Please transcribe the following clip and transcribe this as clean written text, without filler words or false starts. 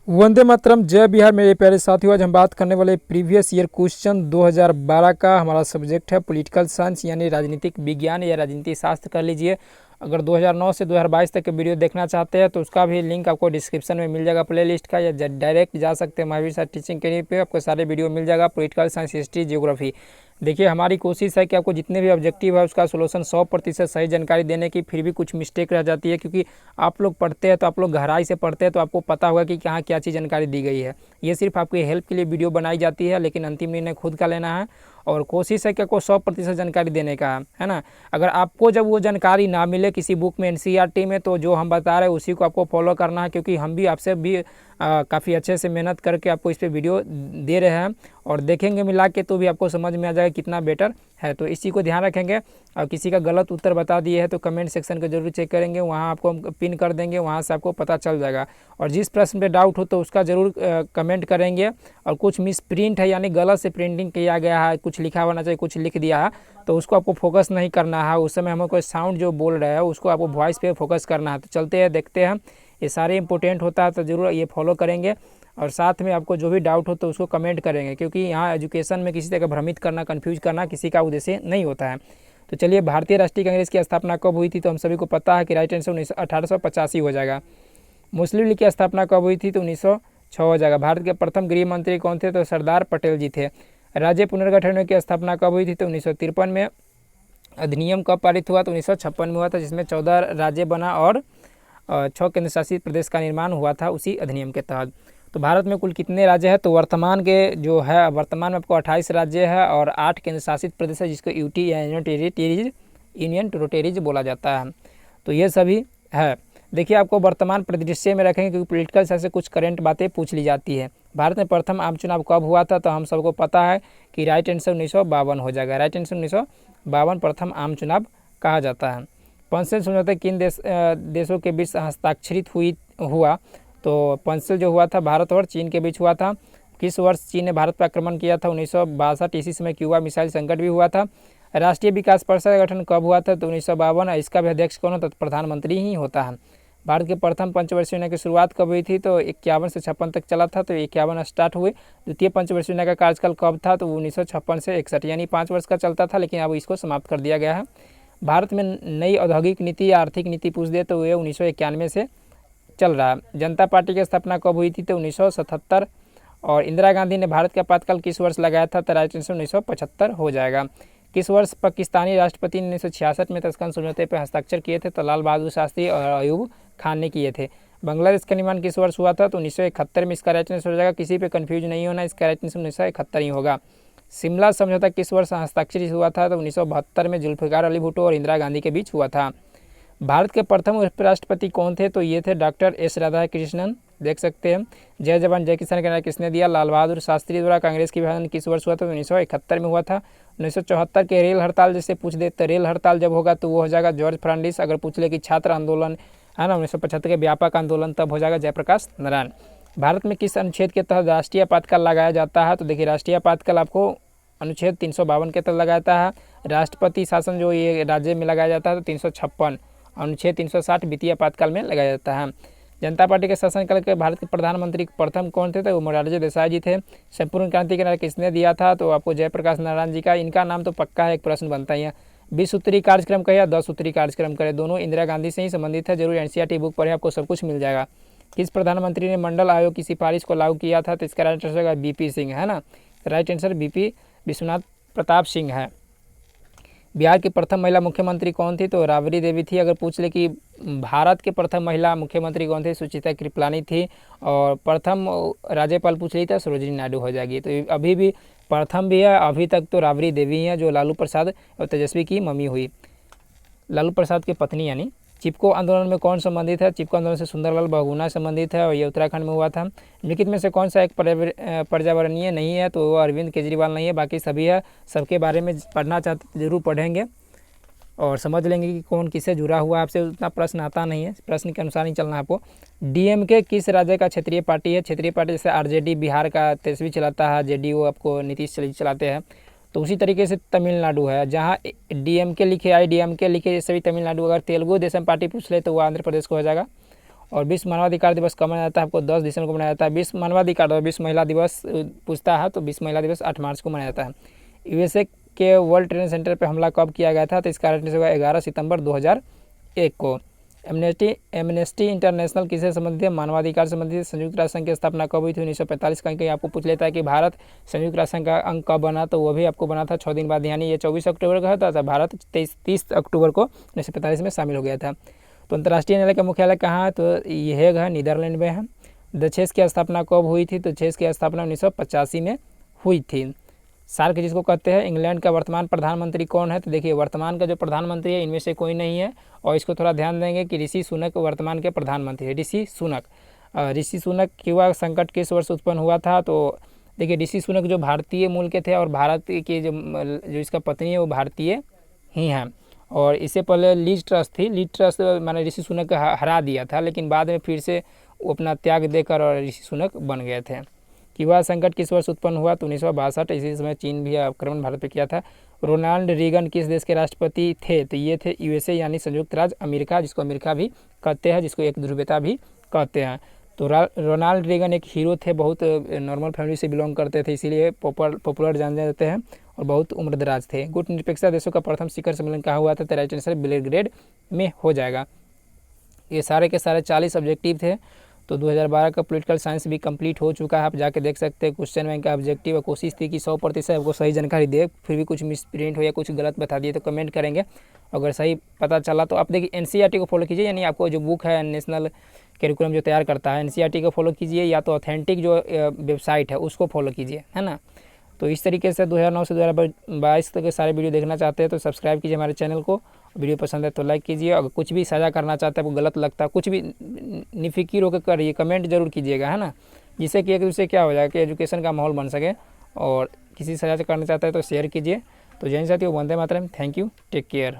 वंदे मातरम, जय बिहार। मेरे प्यारे साथियों, आज हम बात करने वाले प्रीवियस ईयर क्वेश्चन 2012 का। हमारा सब्जेक्ट है पॉलिटिकल साइंस यानी राजनीतिक विज्ञान या राजनीति शास्त्र कर लीजिए। अगर 2009 से 2022 तक के वीडियो देखना चाहते हैं तो उसका भी लिंक आपको डिस्क्रिप्शन में मिल जाएगा प्लेलिस्ट का, या डायरेक्ट जा सकते हैं महावीर सर टीचिंग के पे, आपको सारे वीडियो मिल जाएगा। Political science, history, geography. देखिए, हमारी कोशिश है कि आपको जितने भी ऑब्जेक्टिव है उसका सोल्यूशन 100% सही जानकारी देने की। फिर भी कुछ मिस्टेक रह जाती है, क्योंकि आप लोग पढ़ते हैं तो आप लोग गहराई से पढ़ते हैं तो आपको पता होगा कि कहाँ क्या चीज़ जानकारी दी गई है। ये सिर्फ आपकी हेल्प के लिए वीडियो बनाई जाती है, लेकिन अंतिम निर्णय खुद का लेना है। और कोशिश है कि आपको 100% जानकारी देने का है ना। अगर आपको जब वो जानकारी ना मिले किसी बुक में, एनसीईआरटी में, तो जो हम बता रहे हैं उसी को आपको फॉलो करना है, क्योंकि हम भी आपसे भी काफ़ी अच्छे से मेहनत करके आपको इस पर वीडियो दे रहे हैं। और देखेंगे मिला के तो भी आपको समझ में आ जाएगा कितना बेटर है। तो इस चीज़ को ध्यान रखेंगे। और किसी का गलत उत्तर बता दिए है तो कमेंट सेक्शन को जरूर चेक करेंगे, वहाँ आपको हम पिन कर देंगे, वहाँ से आपको पता चल जाएगा। और जिस प्रश्न पे डाउट हो तो उसका ज़रूर कमेंट करेंगे। और कुछ मिस प्रिंट है यानी गलत से प्रिंटिंग किया गया है, कुछ लिखा होना चाहिए, कुछ लिख दिया है, तो उसको आपको फोकस नहीं करना है। उस समय हमें कोई साउंड जो बोल रहा है उसको आपको वॉइस पे फोकस करना है। तो चलते हैं, देखते हैं। ये सारे इंपॉर्टेंट होता है तो ज़रूर ये फॉलो करेंगे। और साथ में आपको जो भी डाउट हो तो उसको कमेंट करेंगे, क्योंकि यहाँ एजुकेशन में किसी तरह का भ्रमित करना, कन्फ्यूज करना किसी का उद्देश्य नहीं होता है। तो चलिए, भारतीय राष्ट्रीय कांग्रेस की स्थापना कब हुई थी? तो हम सभी को पता है कि राइट आंसर 1885 हो जाएगा। मुस्लिम लीग की स्थापना कब हुई थी? तो 1906 हो जाएगा। भारत के प्रथम गृह मंत्री कौन थे? तो सरदार पटेल जी थे। राज्य पुनर्गठन की स्थापना कब हुई थी? तो 1953 में। अधिनियम कब पारित हुआ? तो 1956 में हुआ था, जिसमें 14 राज्य बना और 6 केंद्र शासित प्रदेश का निर्माण हुआ था उसी अधिनियम के तहत। तो भारत में कुल कितने राज्य हैं? तो वर्तमान के जो है, वर्तमान में आपको 28 राज्य है और 8 केंद्र शासित प्रदेश है, जिसको यूटी या यूनियन टेरिटरीज बोला जाता है। तो ये सभी है। देखिए, आपको वर्तमान परिदृश्य में रखेंगे, क्योंकि पॉलिटिकल साइंस से कुछ करंट बातें पूछ ली जाती है। भारत में प्रथम आम चुनाव कब हुआ था? तो हम सबको पता है कि राइट आंसर 1952 हो जाएगा। राइट आंसर 1952 प्रथम आम चुनाव कहा जाता है। पंचशील समझौता किन देशों के बीच हस्ताक्षरित हुआ? तो पंचशील जो हुआ था भारत और चीन के बीच हुआ था। किस वर्ष चीन ने भारत पर आक्रमण किया था? 1962। इसी समय क्यूबा मिसाइल संकट भी हुआ था। राष्ट्रीय विकास परिषद का गठन कब हुआ था? तो 1952। इसका भी अध्यक्ष कौन होता है? तो प्रधानमंत्री ही होता है। भारत के प्रथम पंचवर्षीय योजना की शुरुआत कब हुई थी? तो 51 से 56 तक चला था, तो 51 स्टार्ट हुए। द्वितीय पंचवर्षीय योजना का कार्यकाल कब था? तो 1956 से 61, यानी 5 वर्ष का चलता था, लेकिन अब इसको समाप्त कर दिया गया है। भारत में नई औद्योगिक नीति या आर्थिक नीति पूछ दे तो ये 1991 से चल रहा है। जनता पार्टी की स्थापना कब हुई थी? तो 1977। और इंदिरा गांधी ने भारत का आपातकाल किस वर्ष लगाया था? तो राइट आंसर 1975 हो जाएगा। किस वर्ष पाकिस्तानी राष्ट्रपति ने 1966 में तस्कन समझौते पर हस्ताक्षर किए थे? तो लाल बहादुर शास्त्री और अयूब खान ने किए थे। बांग्लादेश का निर्माण किस वर्ष हुआ था? तो 1971 में। इसका राइट आंसर हो जाएगा। किसी पे कंफ्यूज नहीं होना, इसका राइट आंसर 1971 ही होगा। शिमला समझौता किस वर्ष हस्ताक्षरित हुआ था? तो 1972 में जुल्फिकार अली भुट्टो और इंदिरा गांधी के बीच हुआ था। भारत के प्रथम उपराष्ट्रपति कौन थे? तो ये थे डॉक्टर एस राधाकृष्णन। देख सकते हैं। जय जवान जय किसान का नारा किसने दिया? लाल बहादुर शास्त्री द्वारा। कांग्रेस की विभाजन किस वर्ष हुआ था? तो 1971 में हुआ था। 1974 के रेल हड़ताल जैसे पूछ दे तो रेल हड़ताल जब होगा तो वो हो जाएगा जॉर्ज फर्नांडिस। अगर पूछ ले कि छात्र आंदोलन है ना, 1975 के व्यापक आंदोलन, तब हो जाएगा जयप्रकाश नारायण। भारत में किस अनुच्छेद के तहत राष्ट्रीय आपातकाल लगाया जाता है? तो देखिए, राष्ट्रीय आपातकाल आपको अनुच्छेद 352 के तहत लगाया जाता है। राष्ट्रपति शासन जो ये राज्य में लगाया जाता है तो 356। अनुच्छेद 360 वित्तीय आपातकाल में लगाया जाता है। जनता पार्टी के शासनकाल के भारत के प्रधानमंत्री प्रथम कौन थे? तो वो मोरारजी देसाई जी थे। संपूर्ण क्रांति का नारा किसने दिया था? तो आपको जयप्रकाश नारायण जी का। इनका नाम तो पक्का है, एक प्रश्न बनता ही है। 20 सूत्री कार्यक्रम कहे या 10 सूत्री कार्यक्रम करे, दोनों इंदिरा गांधी से ही संबंधित है। जरूर एनसीईआरटी बुक पढ़े, आपको सब कुछ मिल जाएगा। किस प्रधानमंत्री ने मंडल आयोग की सिफारिश को लागू किया था? तो इसका राइट आंसर होगा बीपी सिंह, है ना। Right answer BP Vishwanath Pratap Singh है। बिहार की प्रथम महिला मुख्यमंत्री कौन थी? तो राबड़ी देवी थी। अगर पूछ ले कि भारत के प्रथम महिला मुख्यमंत्री कौन थे? सुचिता कृपलानी थी। और प्रथम राज्यपाल पूछ ली तो सरोजिनी नायडू हो जाएगी। तो अभी भी प्रथम भी है, अभी तक तो राबड़ी देवी हैं, जो लालू प्रसाद और तेजस्वी की मम्मी हुई, लालू प्रसाद की पत्नी यानी। चिपको आंदोलन में कौन संबंधित है? चिपको आंदोलन से सुंदरलाल बहुगुणा संबंधित है और ये उत्तराखंड में हुआ था। निम्नलिखित में से कौन सा एक पर्यावरणीय नहीं है? तो वो अरविंद केजरीवाल नहीं है, बाकी सभी है। सबके बारे में पढ़ना चाहते जरूर पढ़ेंगे और समझ लेंगे कि कौन किससे जुड़ा हुआ है। आपसे उतना प्रश्न आता नहीं है, प्रश्न के अनुसार ही चलना है आपको। डीएमके किस राज्य का क्षेत्रीय पार्टी है? क्षेत्रीय पार्टी जैसे आरजेडी बिहार का तेजस्वी चलाता है, जेडीयू आपको नीतीश चलाते हैं, तो उसी तरीके से तमिलनाडु है, जहाँ डीएमके लिखे, आईडीएमके लिखे, ये सभी तमिलनाडु। अगर तेलुगु देशम पार्टी पूछ ले तो वो आंध्र प्रदेश को हो जाएगा। और विश्व मानवाधिकार दिवस कब मनाया जाता है? आपको 10 दिसंबर को मनाया जाता है। विश्व मानवाधिकार और विश्व महिला दिवस पूछता है तो विश्व महिला दिवस 8 मार्च को मनाया जाता है। यूएसए के वर्ल्ड ट्रेड सेंटर पर हमला कब किया गया था? तो इसका राइट आंसर होगा 11 सितंबर 2001 को। एमनेस्टी इंटरनेशनल किससे संबंधित है? मानवाधिकार संबंधित। संयुक्त राष्ट्र संघ की स्थापना कब हुई थी? 1945। कहीं आपको पूछ लेता है कि भारत संयुक्त राष्ट्र संघ का अंग कब बना, तो वो भी आपको बना था 6 दिन बाद, यानी ये 24 अक्टूबर का था। भारत 30 अक्टूबर को 1945 में शामिल हो गया था। तो अंतर्राष्ट्रीय न्यायालय का मुख्यालय कहाँ है? तो ये हेग है, नीदरलैंड में है। डचेस की स्थापना कब हुई थी? तो डचेस की स्थापना 1985 में हुई थी। सार्क जिसको कहते हैं, इंग्लैंड का वर्तमान प्रधानमंत्री कौन है? तो देखिए वर्तमान का जो प्रधानमंत्री है इनमें से कोई नहीं है, और इसको थोड़ा ध्यान देंगे कि ऋषि सुनक वर्तमान के प्रधानमंत्री है। ऋषि सुनक युवा संकट किस वर्ष उत्पन्न हुआ था? तो देखिए ऋषि सुनक जो भारतीय मूल के थे और भारत के जो इसका पत्नी है वो भारतीय ही हैं। और इससे पहले लीज ट्रस्ट थी, लीज ट्रस्ट मैंने ऋषि सुनक को हरा दिया था, लेकिन बाद में फिर से वो अपना त्याग देकर और ऋषि सुनक बन गए थे। क्यूबा संकट किस वर्ष उत्पन्न हुआ? तो 1962। इसी समय चीन भी आक्रमण भारत पर किया था। रोनाल्ड रीगन किस देश के राष्ट्रपति थे? तो ये थे यूएसए यानी संयुक्त राज्य अमेरिका, जिसको अमेरिका भी कहते हैं, जिसको एक ध्रुवीयता भी कहते हैं। तो रोनाल्ड रीगन एक हीरो थे, बहुत नॉर्मल फैमिली से बिलोंग करते थे, इसीलिए पॉपुलर जाने जाते हैं, और बहुत उम्रदराज थे। गुट निरपेक्षता देशों का प्रथम शिखर सम्मेलन कहाँ हुआ था? तो राइट आंसर बेलग्रेड में हो जाएगा। ये सारे के सारे 40 ऑब्जेक्टिव थे। तो 2012 का पॉलिटिकल साइंस भी कंप्लीट हो चुका है, आप जाके देख सकते हैं। क्वेश्चन बैंक का ऑब्जेक्टिव कोशिश थी कि 100% आपको सही जानकारी दे, फिर भी कुछ मिसप्रिंट हो या कुछ गलत बता दिए तो कमेंट करेंगे। अगर सही पता चला तो आप देखिए एनसीईआरटी को फॉलो कीजिए, यानी आपको जो बुक है नेशनल करिकुलम जो तैयार करता है एनसीईआरटी को फॉलो कीजिए, या तो ऑथेंटिक जो वेबसाइट है उसको फॉलो कीजिए, है ना। तो इस तरीके से 2009 से 2022 तक के सारे वीडियो देखना चाहते हैं तो सब्सक्राइब कीजिए हमारे चैनल को। वीडियो पसंद है तो लाइक कीजिए। अगर कुछ भी साझा करना चाहते हैं, आपको गलत लगता है, कुछ भी निफिकीर होकर करिए, कमेंट जरूर कीजिएगा, है ना, जिससे कि एक दूसरे क्या हो जाए कि एजुकेशन का माहौल बन सके। और किसी साझा करना चाहता है तो शेयर कीजिए। तो जय हिंद साथियों, Vande Mataram, thank you, take care.